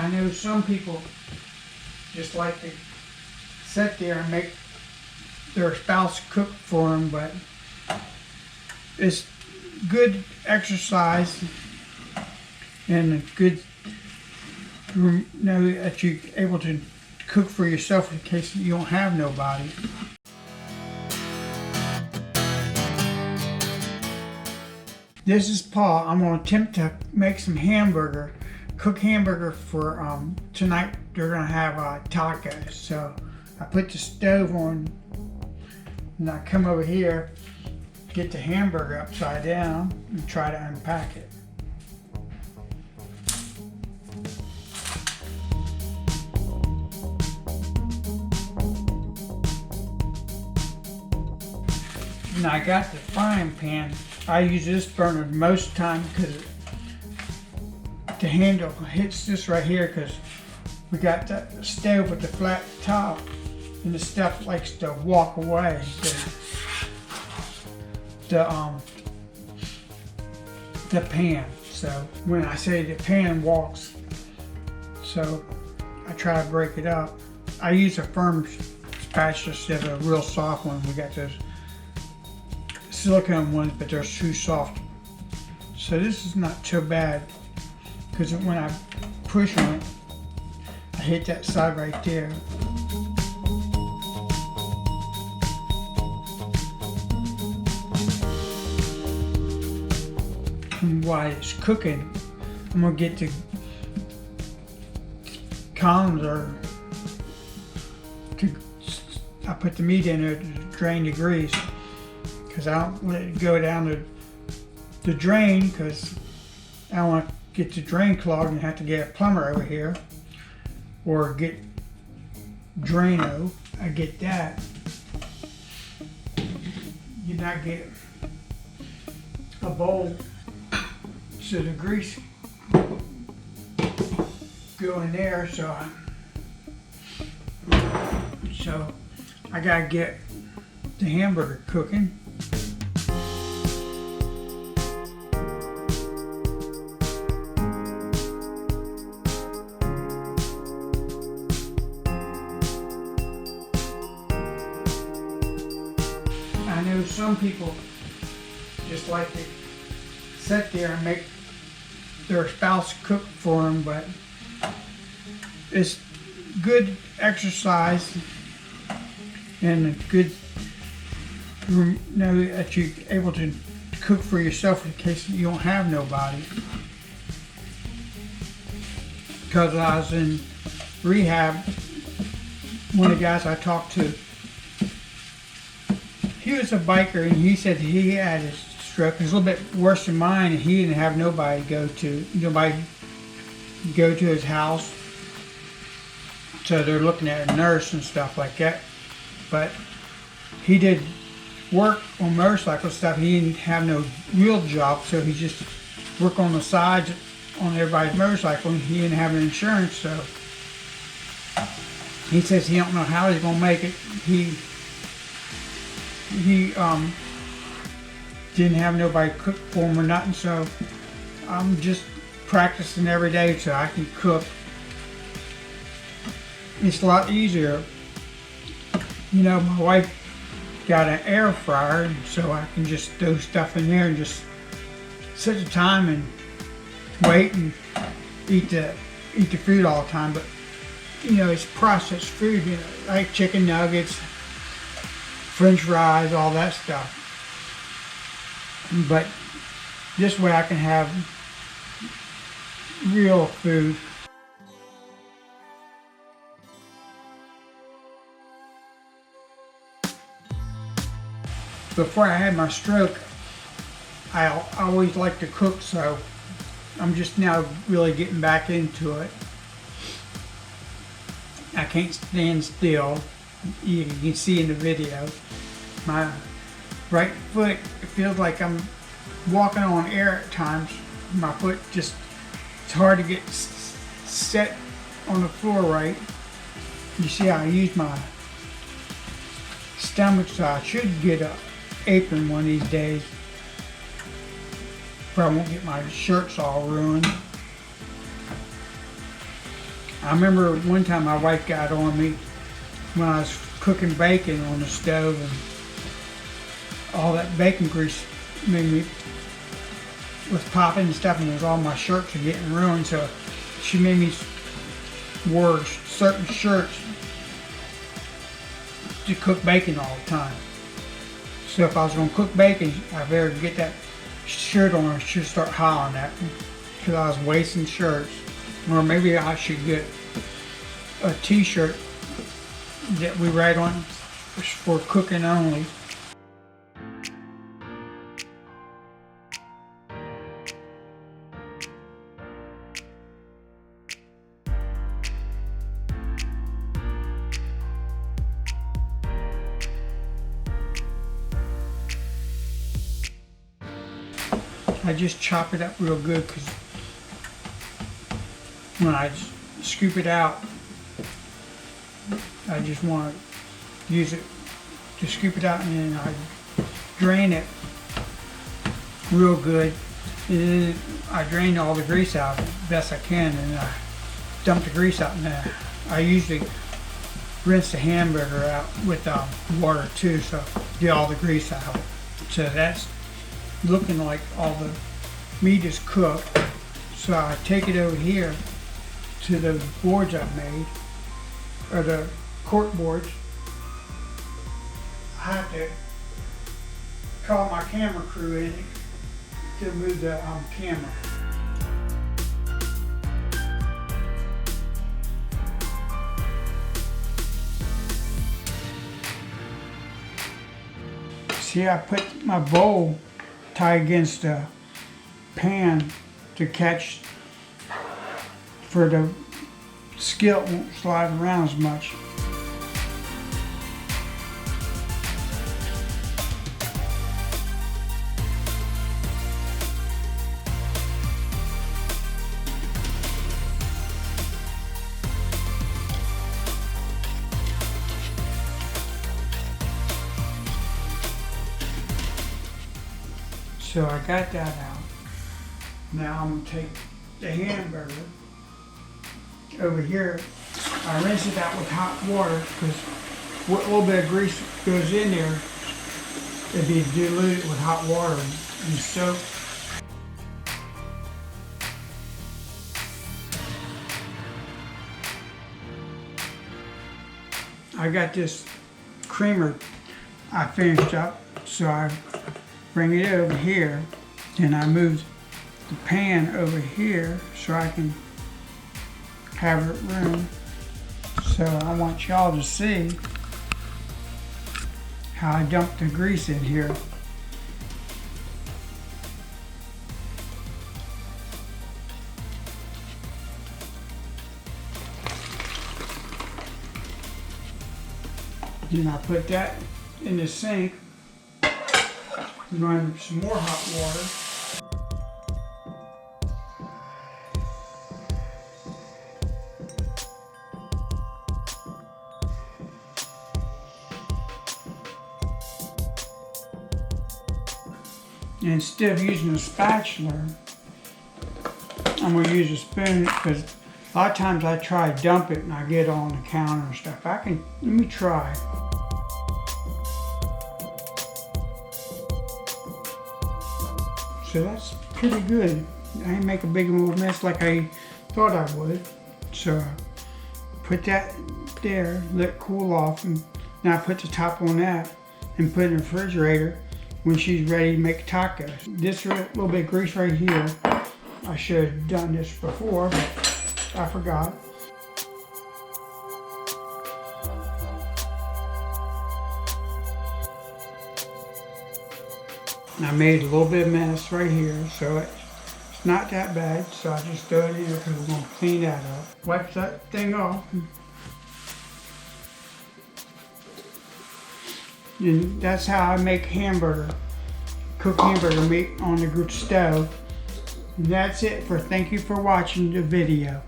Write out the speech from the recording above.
I know some people just like to sit there and make their spouse cook for them, but it's good exercise and good to know that you're able to cook for yourself in case you don't have nobody. This is Paul. I'm going to attempt to make some cook hamburger for tonight. They're going to have tacos. So I put the stove on and I come over here, get the hamburger upside down and try to unpack it. And I got the frying pan. I use this burner most of the time because the handle hits this right here because we got the stove with the flat top and the stuff likes to walk away. The pan. So when I say the pan walks, so I try to break it up. I use a firm spatula instead of a real soft one. We got those silicone ones, but they're too soft. So this is not too bad because when I push on it, I hit that side right there. And while it's cooking, I'm gonna get the columns I put the meat in there to drain the grease. Because I don't let it go down the drain because I don't want to get the drain clogged and have to get a plumber over here or get Drano. I get that. You not get a bowl so the grease go in there. So I gotta get the hamburger cooking. I know some people just like to sit there and make their spouse cook for them, but it's good exercise and good to know that you're able to cook for yourself in case you don't have nobody. Because I was in rehab, one of the guys I talked to, he was a biker and he said he had a stroke. It was a little bit worse than mine and he didn't have nobody go to his house. So they're looking at a nurse and stuff like that. But he did work on motorcycle stuff. He didn't have no real job, so he just worked on the sides on everybody's motorcycle and he didn't have an insurance, so he says he don't know how he's gonna make it. He didn't have nobody cook for him or nothing, so I'm just practicing every day so I can cook. It's a lot easier. You know, my wife got an air fryer, so I can just throw stuff in there and just set the time and wait and eat the food all the time. But you know, it's processed food, you know, like chicken nuggets, French fries, all that stuff. But this way I can have real food. Before I had my stroke, I always liked to cook, so I'm just now really getting back into it. I can't stand still. You can see in the video. My right foot, it feels like I'm walking on air at times. My foot just, it's hard to get set on the floor right. You see how I use my stomach, so I should get a apron one of these days. Probably won't get my shirts all ruined. I remember one time my wife got on me when I was cooking bacon on the stove, and all that bacon grease made me was popping and stuff, and all my shirts were getting ruined. So she made me wear certain shirts to cook bacon all the time. So if I was going to cook bacon, I better get that shirt on, and she'd start hollering at me because I was wasting shirts. Or maybe I should get a t-shirt that we write on for cooking only. I just chop it up real good because when I scoop it out, I just want to use it to scoop it out, and then I drain it real good. And then I drain all the grease out as best I can, and I dump the grease out. And then I usually rinse the hamburger out with water too, so get all the grease out. So that's looking like all the meat is cooked. So I take it over here to the boards I've made, or the cork boards. I have to call my camera crew in to move the camera. See, I put my bowl tied against the pan to catch, for the skillet won't slide around as much. So I got that out. Now I'm going to take the hamburger over here. I rinse it out with hot water because what little bit of grease goes in there, it'd be diluted with hot water and soap. I got this creamer I finished up, so I bring it over here, then I move the pan over here so I can have it room. So I want y'all to see how I dump the grease in here. Then I put that in the sink, run some more hot water. And instead of using a spatula, I'm going to use a spoon because a lot of times I try to dump it and I get it on the counter and stuff. Let me try. So that's pretty good. I didn't make a big old mess like I thought I would. So put that there, let it cool off, and now I put the top on that and put it in the refrigerator when she's ready to make tacos. This little bit of grease right here, I should have done this before, but I forgot. And I made a little bit of mess right here, so it's not that bad. So I just throw it in here because we're going to clean that up. Wipe that thing off. And that's how I make hamburger, cook hamburger meat on the stove. And that's it for thank you for watching the video.